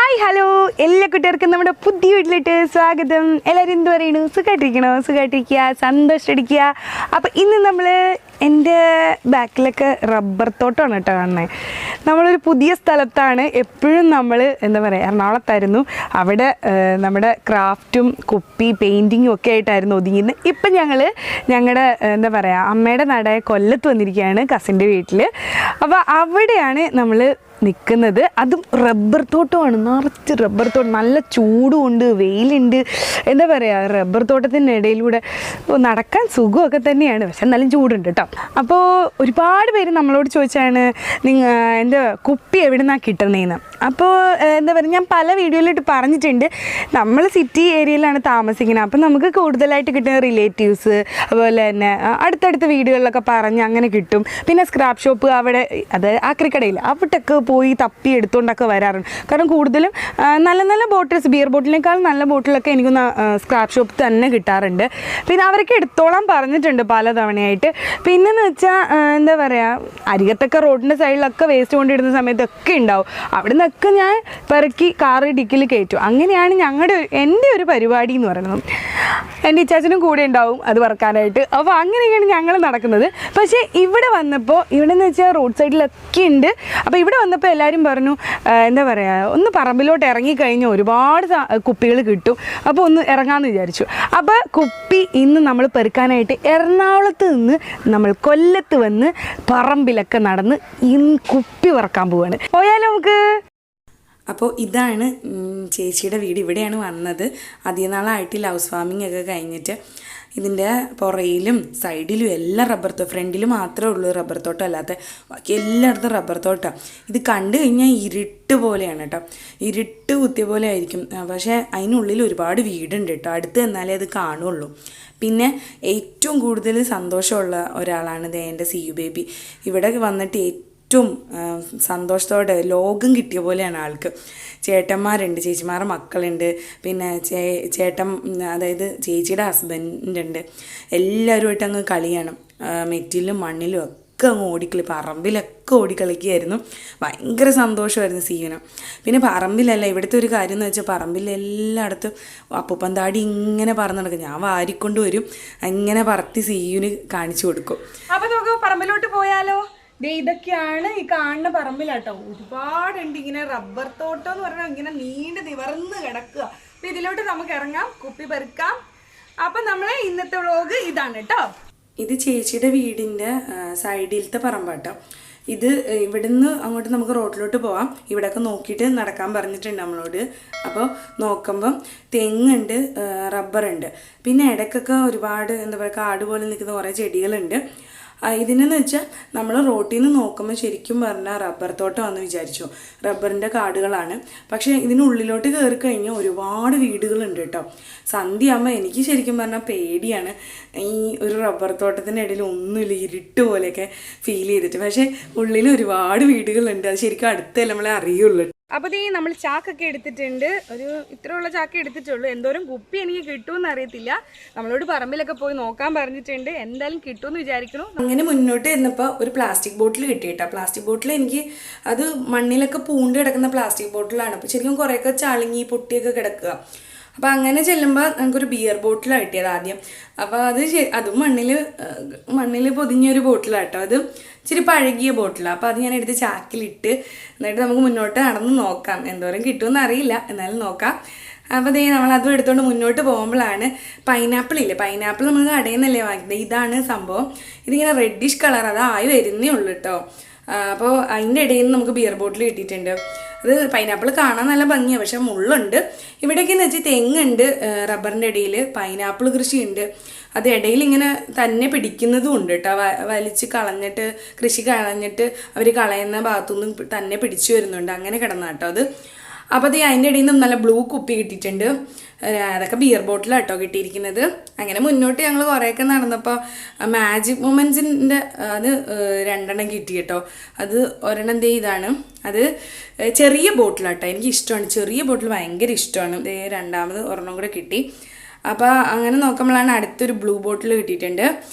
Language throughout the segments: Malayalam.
ഹായ് ഹലോ എല്ലാ കുട്ടികൾക്കും നമ്മുടെ പുതിയ വീട്ടിലിട്ട് സ്വാഗതം. എല്ലാവരും എന്ത് പറയുന്നു? സുഖമായിട്ടിരിക്കുക, സന്തോഷമായിട്ടിരിക്കുക. അപ്പോൾ ഇന്ന് നമ്മൾ എൻ്റെ ബാക്കിലൊക്കെ റബ്ബർ തോട്ടമാണ് കേട്ടോ കാണുന്നത്. നമ്മളൊരു പുതിയ സ്ഥലത്താണ്. എപ്പോഴും നമ്മൾ എന്താ പറയുക, എറണാകുളത്തായിരുന്നു. അവിടെ നമ്മുടെ ക്രാഫ്റ്റും കുപ്പി പെയിൻറ്റിങ്ങും ഒക്കെ ആയിട്ടായിരുന്നു ഒതുങ്ങിയത്. ഇപ്പം ഞങ്ങളുടെ എന്താ പറയുക, അമ്മയുടെ നാടായ കൊല്ലത്ത് വന്നിരിക്കുകയാണ്, കസിൻ്റെ വീട്ടിൽ. അപ്പോൾ അവിടെയാണ് നമ്മൾ നിൽക്കുന്നത്. അതും റബ്ബർ തോട്ടമാണ്, നിറച്ച് റബ്ബർ തോട്ടം. നല്ല ചൂടുമുണ്ട്, വെയിലുണ്ട്. എന്താ പറയുക, റബ്ബർ തോട്ടത്തിൻ്റെ ഇടയിലൂടെ നടക്കാൻ സുഖമൊക്കെ തന്നെയാണ്, പക്ഷെ എന്നാലും ചൂടുണ്ട് കേട്ടോ. അപ്പോൾ ഒരുപാട് പേര് നമ്മളോട് ചോദിച്ചാണ് എൻ്റെ കുപ്പി എവിടെ നിന്നാണ് കിട്ടുന്നതെന്ന്. അപ്പോൾ എന്താ പറയുക, ഞാൻ പല വീഡിയോയിലിട്ട് പറഞ്ഞിട്ടുണ്ട്, നമ്മൾ സിറ്റി ഏരിയയിലാണ് താമസിക്കുന്നത്. അപ്പം നമുക്ക് കൂടുതലായിട്ട് കിട്ടുന്ന റിലേറ്റീവ്സ്, അതുപോലെ തന്നെ അടുത്തടുത്ത വീടുകളിലൊക്കെ പറഞ്ഞ് അങ്ങനെ കിട്ടും. പിന്നെ സ്ക്രാപ്പ് ഷോപ്പ്, അവിടെ അത് ആക്രിക്കടയിൽ അവിടെയൊക്കെ പോയി തപ്പി എടുത്തുകൊണ്ടൊക്കെ വരാറുണ്ട്. കാരണം കൂടുതലും നല്ല നല്ല ബോട്ടിൽസ്, ബിയർ ബോട്ടിലിനേക്കാൾ നല്ല ബോട്ടിലൊക്കെ എനിക്കൊന്ന് സ്ക്രാപ്പ് ഷോപ്പ് തന്നെ കിട്ടാറുണ്ട്. പിന്നെ അവരൊക്കെ എടുത്തോളാൻ പറഞ്ഞിട്ടുണ്ട് പല തവണയായിട്ട്. പിന്നെന്ന് വെച്ചാൽ എന്താ പറയുക, അരികത്തൊക്കെ റോഡിൻ്റെ സൈഡിലൊക്കെ വേസ്റ്റ് കൊണ്ടിടുന്ന സമയത്തൊക്കെ ഉണ്ടാവും. അവിടെ നിന്നൊക്കെ ഞാൻ പെറുക്കി കാറ് ഡിക്കിൽ കയറ്റും. അങ്ങനെയാണ് എൻ്റെ ഒരു പരിപാടി എന്ന് പറയുന്നത്. എൻ്റെ ഇച്ചാച്ചനും കൂടെ ഉണ്ടാവും അത് പറക്കാനായിട്ട്. അപ്പോൾ അങ്ങനെയൊക്കെയാണ് ഞങ്ങൾ നടക്കുന്നത്. പക്ഷേ ഇവിടെ വന്നപ്പോൾ, ഇവിടെ എന്ന് വെച്ചാൽ റോഡ് സൈഡിലൊക്കെ ഉണ്ട്. അപ്പോൾ ഇവിടെ വന്നപ്പോൾ എല്ലാവരും പറഞ്ഞു, എന്താ പറയുക, ഒന്ന് പറമ്പിലോട്ട് ഇറങ്ങിക്കഴിഞ്ഞാൽ ഒരുപാട് കുപ്പികൾ കിട്ടും, അപ്പോൾ ഒന്ന് ഇറങ്ങാമെന്ന് വിചാരിച്ചു. അപ്പോൾ കുപ്പി ഇന്ന് നമ്മൾ പെറുക്കാനായിട്ട് എറണാകുളത്ത് നിന്ന് നമ്മൾ കൊല്ലത്ത് വന്ന് പറമ്പിലൊക്കെ നടന്ന് ഇന്ന് കുപ്പി പറക്കാൻ പോവാണ്. പോയാലോ നമുക്ക്? അപ്പോൾ ഇതാണ് ചേച്ചിയുടെ വീട്. ഇവിടെയാണ് വന്നത്. അധികം നാളായിട്ടില്ല, ഹൗസ് വാമിംഗ് ഒക്കെ കഴിഞ്ഞിട്ട്. ഇതിൻ്റെ പുറയിലും സൈഡിലും എല്ലാം റബ്ബർ തോട്ടം. ഫ്രണ്ടിൽ മാത്രമേ ഉള്ളൂ റബ്ബർ തോട്ടം, അല്ലാത്ത ബാക്കി എല്ലായിടത്തും റബ്ബർ തോട്ടം. ഇത് കണ്ടു കഴിഞ്ഞാൽ ഇരുട്ട് പോലെയാണ് കേട്ടോ, ഇരുട്ട് കുത്തിയ പോലെ ആയിരിക്കും. പക്ഷേ അതിനുള്ളിൽ ഒരുപാട് വീടുണ്ട് കേട്ടോ. അടുത്ത് എന്നാലേ അത് കാണുള്ളൂ. പിന്നെ ഏറ്റവും കൂടുതൽ സന്തോഷമുള്ള ഒരാളാണ് എൻ്റെ സിയു ബേബി. ഇവിടെ വന്നിട്ട് ഏറ്റവും സന്തോഷത്തോടെ ലോകം കിട്ടിയ പോലെയാണ് ആൾക്ക്. ചേട്ടന്മാരുണ്ട്, ചേച്ചിമാരുടെ മക്കളുണ്ട്, പിന്നെ ചേട്ടൻ, അതായത് ചേച്ചിയുടെ ഹസ്ബൻഡ് ഉണ്ട്. എല്ലാവരുമായിട്ട് അങ്ങ് കളിയാണ്. മെറ്റിലും മണ്ണിലും ഒക്കെ അങ്ങ് ഓടിക്കളി, പറമ്പിലൊക്കെ ഓടിക്കളിക്കുകയായിരുന്നു. ഭയങ്കര സന്തോഷമായിരുന്നു സീവിന്. പിന്നെ പറമ്പിലല്ല, ഇവിടുത്തെ ഒരു കാര്യം എന്ന് വെച്ചാൽ പറമ്പിലെല്ലായിടത്തും അപ്പൂപ്പന്താടി ഇങ്ങനെ പറന്ന് നടക്കും. ഞാൻ വാരിക്കൊണ്ട് വരും, അങ്ങനെ പറത്തി സീവിന് കാണിച്ചു കൊടുക്കും. അപ്പോൾ നമുക്ക് പറമ്പിലോട്ട് പോയാലോ? ഇതൊക്കെയാണ് ഈ കാണുന്ന പറമ്പിലാട്ടോ. ഒരുപാടുണ്ട് ഇങ്ങനെ റബ്ബർ തോട്ടം എന്ന് പറഞ്ഞാൽ ഇങ്ങനെ നീണ്ട് നിവർന്ന് കിടക്കുക. അപ്പം ഇതിലോട്ട് നമുക്ക് ഇറങ്ങാം, കുപ്പി പെറുക്കാം. അപ്പം നമ്മളെ ഇന്നത്തെ വ്ളോഗ് ഇതാണ് കേട്ടോ. ഇത് ചേച്ചിയുടെ വീടിൻ്റെ സൈഡിലത്തെ പറമ്പാട്ടോ. ഇത് ഇവിടുന്ന് അങ്ങോട്ട് നമുക്ക് റോഡിലോട്ട് പോവാം. ഇവിടെയൊക്കെ നോക്കിയിട്ട് നടക്കാൻ പറഞ്ഞിട്ടുണ്ട് നമ്മളോട്. അപ്പോൾ നോക്കുമ്പം തെങ്ങുണ്ട്, റബ്ബറുണ്ട്, പിന്നെ ഇടയ്ക്കൊക്കെ ഒരുപാട് എന്താ പറയുക, കാട് പോലെ നിൽക്കുന്ന കുറേ ചെടികളുണ്ട്. ഇതിനെന്ന് വെച്ചാൽ നമ്മൾ റോട്ടിൽ നിന്ന് നോക്കുമ്പോൾ ശരിക്കും പറഞ്ഞാൽ റബ്ബർ തോട്ടമാണെന്ന് വിചാരിച്ചു. റബ്ബറിൻ്റെ കാടുകളാണ്. പക്ഷേ ഇതിനുള്ളിലോട്ട് കയറി കഴിഞ്ഞാൽ ഒരുപാട് വീടുകളുണ്ട് കേട്ടോ. സന്ധ്യയാകുമ്പോൾ എനിക്ക് ശരിക്കും പറഞ്ഞാൽ പേടിയാണ്. ഈ ഒരു റബ്ബർ തോട്ടത്തിൻ്റെ ഇടയിൽ ഒന്നുമില്ല, ഇരുട്ട് പോലെയൊക്കെ ഫീൽ ചെയ്തിട്ട്. പക്ഷേ ഉള്ളിൽ ഒരുപാട് വീടുകളുണ്ട്. അത് ശരിക്കും അടുത്തല്ലേ നമ്മളെ അറിയുള്ളൂ. അപ്പോൾ ഈ നമ്മൾ ചാക്കൊക്കെ എടുത്തിട്ടുണ്ട്. ഒരു ഇത്രയുള്ള ചാക്ക് എടുത്തിട്ടുള്ളൂ. എന്തോരം കുപ്പി എനിക്ക് കിട്ടുമെന്ന് അറിയത്തില്ല. നമ്മളോട് പറമ്പിലൊക്കെ പോയി നോക്കാൻ പറഞ്ഞിട്ടുണ്ട്. എന്തായാലും കിട്ടുമെന്ന് വിചാരിക്കണം. അങ്ങനെ മുന്നോട്ട് ഇരുന്നപ്പോൾ ഒരു പ്ലാസ്റ്റിക് ബോട്ടിൽ കിട്ടി കേട്ടോ. പ്ലാസ്റ്റിക് ബോട്ടിൽ എനിക്ക് അത് മണ്ണിലൊക്കെ പൂണ്ട് കിടക്കുന്ന പ്ലാസ്റ്റിക് ബോട്ടിലാണ്. അപ്പോൾ ശരിക്കും കുറേയൊക്കെ ചളുങ്ങി പൊട്ടിയൊക്കെ കിടക്കുക. അപ്പോൾ അങ്ങനെ ചെല്ലുമ്പോൾ നമുക്കൊരു ബിയർ ബോട്ടിലാണ് കിട്ടിയത് ആദ്യം. അപ്പോൾ അതും മണ്ണിൽ പൊതിഞ്ഞൊരു ബോട്ടിലാണ് കേട്ടോ. അത് ഇച്ചിരി പഴകിയ ബോട്ടിലാണ്. അപ്പോൾ അത് ഞാൻ എടുത്ത് ചാക്കിലിട്ട് എന്നിട്ട് നമുക്ക് മുന്നോട്ട് നടന്ന് നോക്കാം. എന്തോരം കിട്ടുമെന്ന് അറിയില്ല, എന്നാലും നോക്കാം. അപ്പോൾ നമ്മളതും എടുത്തുകൊണ്ട് മുന്നോട്ട് പോകുമ്പോഴാണ് പൈനാപ്പിൾ നമ്മൾ കടയിൽ നിന്നല്ലേ വാങ്ങിക്കുന്നത്. ഇതാണ് സംഭവം. ഇതിങ്ങനെ റെഡിഷ് കളർ, അതായി വരുന്നേ ഉള്ളൂ കേട്ടോ. അപ്പോൾ അതിൻ്റെ ഇടയിൽ നിന്ന് നമുക്ക് ബിയർ ബോട്ടിൽ കിട്ടിയിട്ടുണ്ട്. അത് പൈനാപ്പിൾ കാണാൻ നല്ല ഭംഗിയാണ്, പക്ഷെ മുള്ളുണ്ട്. ഇവിടേക്കെന്ന് വെച്ചാൽ തെങ്ങുണ്ട്, റബ്ബറിൻ്റെ ഇടയിൽ പൈനാപ്പിൾ കൃഷിയുണ്ട്. അത് ഇടയിൽ ഇങ്ങനെ തന്നെ പിടിക്കുന്നതും ഉണ്ട് കേട്ടോ. വലിച്ച് കളഞ്ഞിട്ട്, കൃഷി കളഞ്ഞിട്ട് അവർ കളയുന്ന ഭാഗത്തുനിന്ന് തന്നെ പിടിച്ചു വരുന്നുണ്ട്. അങ്ങനെ കിടന്ന കേട്ടോ അത്. അപ്പോൾ അതിൻ്റെ ഇടയിൽ നിന്നും നല്ല ബ്ലൂ കുപ്പി കിട്ടിയിട്ടുണ്ട്. അതൊക്കെ ബിയർ ബോട്ടിലാണ് കേട്ടോ കിട്ടിയിരിക്കുന്നത്. അങ്ങനെ മുന്നോട്ട് ഞങ്ങൾ കുറേയൊക്കെ നടന്നപ്പോൾ മാജിക് മൊമെൻറ്റ്സിൻ്റെ അത് 2 കിട്ടി കേട്ടോ. അത് ഒരെണ്ണം ഇതാണ്. അത് ചെറിയ ബോട്ടിലാട്ടോ, എനിക്ക് ഇഷ്ടമാണ്. ചെറിയ ബോട്ടിൽ ഭയങ്കര ഇഷ്ടമാണ്. രണ്ടാമത് ഒരെണ്ണം കൂടെ കിട്ടി. അപ്പോൾ അങ്ങനെ നോക്കുമ്പോഴാണ് അടുത്തൊരു ബ്ലൂ ബോട്ടിൽ കിട്ടിയിട്ടുണ്ട്.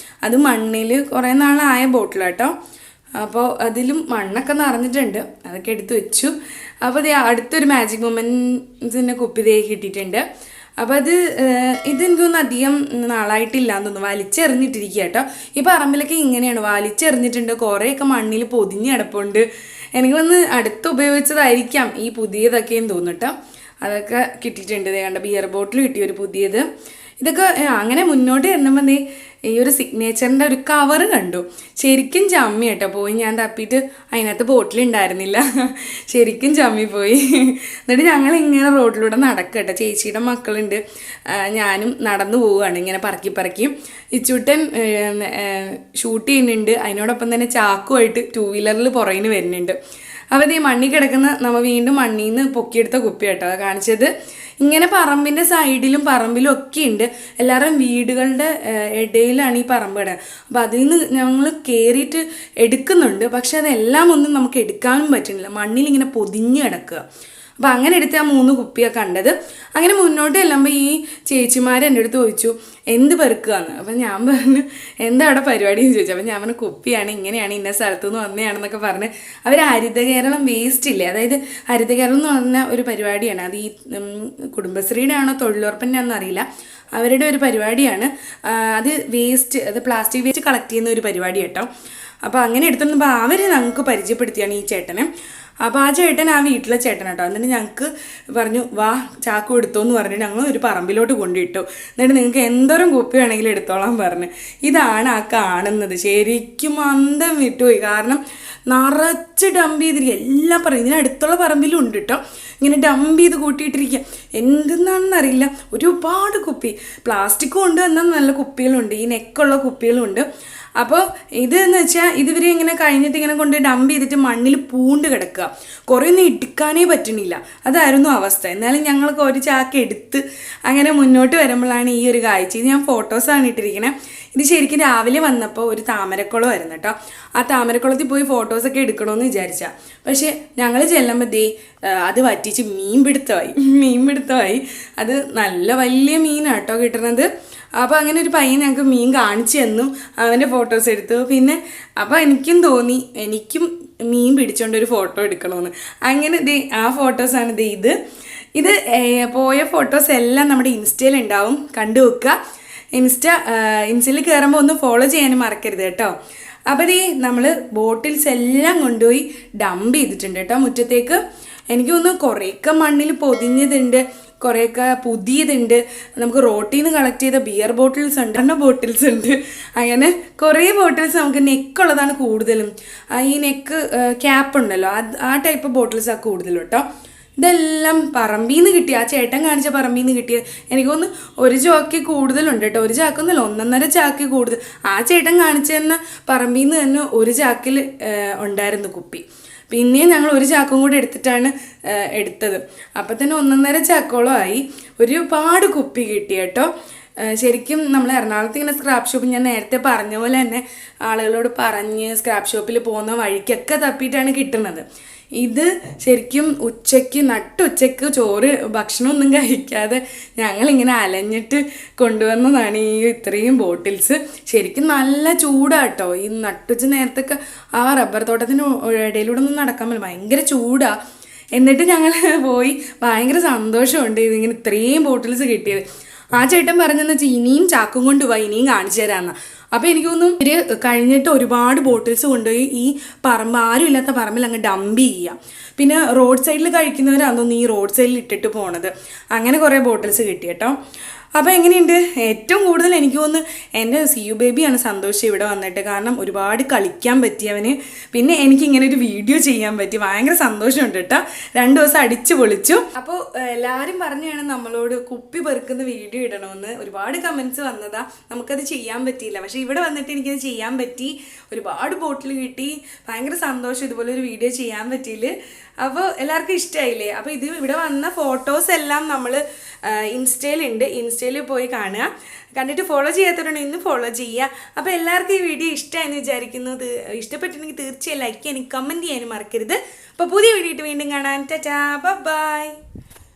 അത് മണ്ണിൽ കുറേ നാളായ ബോട്ടിലാട്ടോ. അപ്പോൾ അതിലും മണ്ണൊക്കെ നിറഞ്ഞിട്ടുണ്ട്, അതൊക്കെ എടുത്ത് വെച്ചു. അപ്പോൾ അത് അടുത്തൊരു മാജിക് മൊമെൻറ്റ്സിൻ്റെ കുപ്പി ദേ കിട്ടിയിട്ടുണ്ട്. അപ്പോൾ ഇതെനിക്കൊന്നും അധികം നാളായിട്ടില്ല എന്ന് തോന്നുന്നു, വലിച്ചെറിഞ്ഞിട്ടിരിക്കുക കേട്ടോ. ഈ പറമ്പിലൊക്കെ ഇങ്ങനെയാണ്, വലിച്ചെറിഞ്ഞിട്ടുണ്ട്, കുറേയൊക്കെ മണ്ണിൽ പൊതിഞ്ഞ് കിടപ്പുണ്ട്. എനിക്ക് വന്ന് അടുത്ത് ഉപയോഗിച്ചതായിരിക്കാം ഈ പുതിയതൊക്കെയും തോന്നിട്ടോ. അതൊക്കെ കിട്ടിയിട്ടുണ്ട്. കണ്ട ബിയർ ബോട്ടിൽ കിട്ടിയൊരു പുതിയത്. ഇതൊക്കെ അങ്ങനെ മുന്നോട്ട് ചെല്ലുമ്പോൾ ഈ ഒരു സിഗ്നേച്ചറിൻ്റെ ഒരു കവറ് കണ്ടു. ശരിക്കും ചമ്മി കേട്ടോ, പോയി ഞാൻ തപ്പിയിട്ട് അതിനകത്ത് ബോട്ടിലുണ്ടായിരുന്നില്ല. ശരിക്കും ചമ്മി പോയി. എന്നിട്ട് ഞങ്ങളിങ്ങനെ റോഡിലൂടെ നടക്കട്ടോ, ചേച്ചിയുടെ മക്കളുണ്ട്, ഞാനും നടന്നു പോവുകയാണ് ഇങ്ങനെ പറക്കി. ഇച്ചൂട്ടൻ ഷൂട്ട് ചെയ്യുന്നുണ്ട്, അതിനോടൊപ്പം തന്നെ ചാക്കുമായിട്ട് 2 വീലറിൽ പുറകിന് വരുന്നുണ്ട്. അപ്പോൾ ഈ മണ്ണിൽ കിടക്കുന്ന നമ്മൾ വീണ്ടും മണ്ണിൽ നിന്ന് പൊക്കിയെടുത്ത കുപ്പി കേട്ടോ കാണിച്ചത്. ഇങ്ങനെ പറമ്പിൻ്റെ സൈഡിലും പറമ്പിലും ഒക്കെ ഉണ്ട്, എല്ലാവരും വീടുകളുടെ ഇടയിലാണ് ഈ പറമ്പ് കിടക്കുക. അപ്പോൾ അതിൽ നിന്ന് ഞങ്ങൾ കയറിയിട്ട് എടുക്കുന്നുണ്ട്, പക്ഷെ അതെല്ലാം ഒന്നും നമുക്ക് എടുക്കാനും പറ്റുന്നില്ല, മണ്ണിലിങ്ങനെ പൊതിഞ്ഞ് കിടക്കുക. അപ്പോൾ അങ്ങനെ എടുത്ത് ആ 3 കുപ്പിയാണ് കണ്ടത്. അങ്ങനെ മുന്നോട്ട് ചെല്ലുമ്പോൾ ഈ ചേച്ചിമാർ എൻ്റെ അടുത്ത് ചോദിച്ചു എന്ത് പെറുക്കുകയെന്ന്. അപ്പം ഞാൻ പറഞ്ഞു എന്താ അവിടെ പരിപാടി എന്ന് ചോദിച്ചു. അപ്പം ഞാൻ പറഞ്ഞു കുപ്പിയാണ്, ഇങ്ങനെയാണ്, ഇന്ന സ്ഥലത്തു നിന്ന് വന്നതാണെന്നൊക്കെ പറഞ്ഞ് അവർ ഹരിത കേരളം വേസ്റ്റ് ഇല്ലേ, അതായത് ഹരിത കേരളം എന്ന് പറഞ്ഞ ഒരു പരിപാടിയാണ്. അത് ഈ കുടുംബശ്രീയുടെ ആണോ തൊഴിലുറപ്പിൻ്റെ ആണെന്ന് അറിയില്ല, അവരുടെ ഒരു പരിപാടിയാണ്. അത് പ്ലാസ്റ്റിക് വേസ്റ്റ് കളക്ട് ചെയ്യുന്ന ഒരു പരിപാടി കേട്ടോ. അപ്പോൾ അങ്ങനെ എടുത്തുമ്പോൾ അവർ ഞങ്ങൾക്ക് പരിചയപ്പെടുത്തിയാണ് ഈ ചേട്ടനെ. അപ്പോൾ ആ ചേട്ടൻ ആ വീട്ടിലെ ചേട്ടൻ കേട്ടോ. എന്നിട്ട് ഞങ്ങൾക്ക് പറഞ്ഞു വാ ചാക്ക് എടുത്തോന്ന് പറഞ്ഞിട്ട് ഞങ്ങൾ ഒരു പറമ്പിലോട്ട് കൊണ്ടിട്ടു. എന്നിട്ട് നിങ്ങൾക്ക് എന്തോരം കുപ്പി വേണമെങ്കിലും എടുത്തോളാൻ പറഞ്ഞു. ഇതാണ് ആ കാണുന്നത്. ശരിക്കും അന്തം വിട്ടുപോയി, കാരണം നിറച്ച് ഡംപ് ചെയ്തിരിക്കുക. എല്ലാം പറയും ഇതിനടുത്തുള്ള പറമ്പിലും ഉണ്ട് കേട്ടോ, ഇങ്ങനെ ഡംപ് ചെയ്ത് കൂട്ടിയിട്ടിരിക്കുക. എന്തെന്നാണെന്നറിയില്ല, ഒരുപാട് കുപ്പി. പ്ലാസ്റ്റിക്കും ഉണ്ട്, എന്നാൽ നല്ല കുപ്പികളുണ്ട്, ഈ നെക്കുള്ള കുപ്പികളുണ്ട്. അപ്പോൾ ഇതെന്ന് വെച്ചാൽ ഇതുവരെ ഇങ്ങനെ കഴിഞ്ഞിട്ട് ഇങ്ങനെ കൊണ്ട് ഡംപ് ചെയ്തിട്ട് മണ്ണിൽ പൂണ്ട് കിടക്കുക, കുറേ ഒന്നും ഇടുക്കാനേ പറ്റണില്ല. അതായിരുന്നു അവസ്ഥ. എന്നാലും ഞങ്ങൾക്ക് ഒരു ചാക്ക് എടുത്ത് അങ്ങനെ മുന്നോട്ട് വരുമ്പോഴാണ് ഈ ഒരു കാഴ്ച. ഇത് ഞാൻ ഫോട്ടോസാണ് ഇട്ടിരിക്കണേ. ഇത് ശരിക്കും രാവിലെ വന്നപ്പോൾ ഒരു താമരക്കുളമായിരുന്നു കേട്ടോ. ആ താമരക്കുളത്തിൽ പോയി ഫോട്ടോസൊക്കെ എടുക്കണമെന്ന് വിചാരിച്ചാൽ, പക്ഷേ ഞങ്ങൾ ചെല്ലുമ്പോൾ അത് വറ്റിച്ച് മീൻ പിടുത്തമായി. അത് നല്ല വലിയ മീനാണ് കേട്ടോ കിട്ടുന്നത്. അപ്പോൾ അങ്ങനെ ഒരു പയ്യൻ ഞങ്ങൾക്ക് മീൻ കാണിച്ചു തന്നു, അവൻ്റെ ഫോട്ടോസ് എടുത്തു. പിന്നെ അപ്പോൾ എനിക്കും തോന്നി എനിക്കും മീൻ പിടിച്ചുകൊണ്ട് ഒരു ഫോട്ടോ എടുക്കണമെന്ന്. അങ്ങനെ ആ ഫോട്ടോസാണ് ഇത് പോയ ഫോട്ടോസ് എല്ലാം നമ്മുടെ ഇൻസ്റ്റയിൽ ഉണ്ടാവും, കണ്ടു വെക്കുക. ഇൻസ്റ്റയിൽ കയറുമ്പോൾ ഒന്ന് ഫോളോ ചെയ്യാനും മറക്കരുത് കേട്ടോ. അപ്പോൾ നമ്മൾ ബോട്ടിൽസ് എല്ലാം കൊണ്ടുപോയി ഡംപ് ചെയ്തിട്ടുണ്ട് കേട്ടോ മുറ്റത്തേക്ക്. എനിക്ക് തോന്നുന്നു കുറേയൊക്കെ മണ്ണിൽ പൊതിഞ്ഞതുണ്ട്, കുറേയൊക്കെ പുതിയതുണ്ട്. നമുക്ക് റോട്ടിൽ നിന്ന് കളക്ട് ചെയ്ത ബിയർ ബോട്ടിൽസ് ഉണ്ട്, അങ്ങനെ കുറേ ബോട്ടിൽസ് നമുക്ക് നെക്കുള്ളതാണ് കൂടുതലും. ഈ നെക്ക് ക്യാപ്പ് ഉണ്ടല്ലോ, ആ ടൈപ്പ് ബോട്ടിൽസാണ് കൂടുതലും കേട്ടോ. ഇതെല്ലാം പറമ്പിൽ നിന്ന് കിട്ടിയ, ആ ചേട്ടൻ കാണിച്ച പറമ്പിൽ നിന്ന് കിട്ടിയ. എനിക്കൊന്ന് ഒരു ചാക്ക് കൂടുതലുണ്ട് കേട്ടോ, ഒരു ചാക്കൊന്നുമല്ല, 1.5 ചാക്ക് കൂടുതൽ. ആ ചേട്ടൻ കാണിച്ചു തന്ന പറമ്പിൽ നിന്ന് തന്നെ ഒരു ചാക്കിൽ ഉണ്ടായിരുന്നു കുപ്പി. പിന്നെയും ഞങ്ങൾ ഒരു ചാക്കും കൂടി എടുത്തിട്ടാണ് എടുത്തത്. അപ്പം തന്നെ 1.5 ചാക്കോളം ആയി. ഒരുപാട് കുപ്പി കിട്ടി കേട്ടോ. ശരിക്കും നമ്മൾ എറണാകുളത്ത് ഇങ്ങനെ സ്ക്രാപ്പ് ഷോപ്പ്, ഞാൻ നേരത്തെ പറഞ്ഞ പോലെ തന്നെ ആളുകളോട് പറഞ്ഞ് സ്ക്രാപ്പ് ഷോപ്പിൽ പോകുന്ന വഴിക്കൊക്കെ തപ്പിയിട്ടാണ് കിട്ടുന്നത്. ഇത് ശരിക്കും നട്ടുച്ചയ്ക്ക് ഭക്ഷണമൊന്നും കഴിക്കാതെ ഞങ്ങളിങ്ങനെ അലഞ്ഞിട്ട് കൊണ്ടുവന്നതാണ് ഈ ഇത്രയും ബോട്ടിൽസ്. ശരിക്കും നല്ല ചൂടാട്ടോ. ഈ നട്ടുച്ച നേരത്തൊക്കെ ആ റബ്ബർ തോട്ടത്തിന് ഇടയിലൂടെ ഒന്നും നടക്കാൻ പറ്റില്ല, ഭയങ്കര ചൂടാണ്. എന്നിട്ട് ഞങ്ങൾ പോയി, ഭയങ്കര സന്തോഷമുണ്ട് ഇതിങ്ങനെ ഇത്രയും ബോട്ടിൽസ് കിട്ടിയത്. ആ ചേട്ടൻ പറഞ്ഞെന്ന് വെച്ചാൽ ഇനിയും ചാക്കും കൊണ്ട് പോയി, ഇനിയും കാണിച്ചു തരാമെന്ന്. അപ്പോൾ എനിക്ക് തോന്നുന്നു ഇവർ കഴിഞ്ഞിട്ട് ഒരുപാട് ബോട്ടിൽസ് കൊണ്ടുപോയി ഈ ആരും ഇല്ലാത്ത പറമ്പിൽ അങ്ങ് ഡംപ് ചെയ്യുക. പിന്നെ റോഡ് സൈഡിൽ കഴിക്കുന്നവരാണെന്ന് തോന്നുന്നു ഈ റോഡ് സൈഡിൽ ഇട്ടിട്ട് പോണത്. അങ്ങനെ കുറേ ബോട്ടിൽസ് കിട്ടി കേട്ടോ. അപ്പോൾ എങ്ങനെയുണ്ട്? ഏറ്റവും കൂടുതൽ എനിക്ക് തോന്നുന്നു എൻ്റെ സിയു ബേബിയാണ് സന്തോഷം ഇവിടെ വന്നിട്ട്. കാരണം ഒരുപാട് കളിക്കാൻ പറ്റി അവന്. പിന്നെ എനിക്കിങ്ങനെ ഒരു വീഡിയോ ചെയ്യാൻ പറ്റി, ഭയങ്കര സന്തോഷമുണ്ട് കേട്ടോ. 2 ദിവസം അടിച്ചു പൊളിച്ചു. അപ്പോൾ എല്ലാവരും പറഞ്ഞാണ് നമ്മളോട് കുപ്പി പെറുക്കുന്ന വീഡിയോ ഇടണമെന്ന്. ഒരുപാട് കമൻസ് വന്നതാ. നമുക്കത് ചെയ്യാൻ പറ്റിയില്ല, പക്ഷേ ഇവിടെ വന്നിട്ട് എനിക്കത് ചെയ്യാൻ പറ്റി. ഒരുപാട് ബോട്ടിൽ കിട്ടി, ഭയങ്കര സന്തോഷം ഇതുപോലെ ഒരു വീഡിയോ ചെയ്യാൻ പറ്റിയില്ല. അപ്പോൾ എല്ലാവർക്കും ഇഷ്ടമായില്ലേ? അപ്പോൾ ഇവിടെ വന്ന ഫോട്ടോസ് എല്ലാം നമ്മൾ ഇൻസ്റ്റയിലുണ്ട്, ഇൻസ്റ്റയിൽ പോയി കാണുക. കണ്ടിട്ട് ഫോളോ ചെയ്യാത്തവരുണ്ടെങ്കിൽ ഇന്ന് ഫോളോ ചെയ്യുക. അപ്പോൾ എല്ലാവർക്കും ഈ വീഡിയോ ഇഷ്ടമായെന്ന് വിചാരിക്കുന്നത്. ഇഷ്ടപ്പെട്ടിട്ടുണ്ടെങ്കിൽ തീർച്ചയായും ലൈക്ക് ചെയ്യാനും കമൻറ്റ് ചെയ്യാനും മറക്കരുത്. അപ്പോൾ പുതിയ വീഡിയോ വീണ്ടും കാണാൻ. ടാറ്റാ, ബൈ.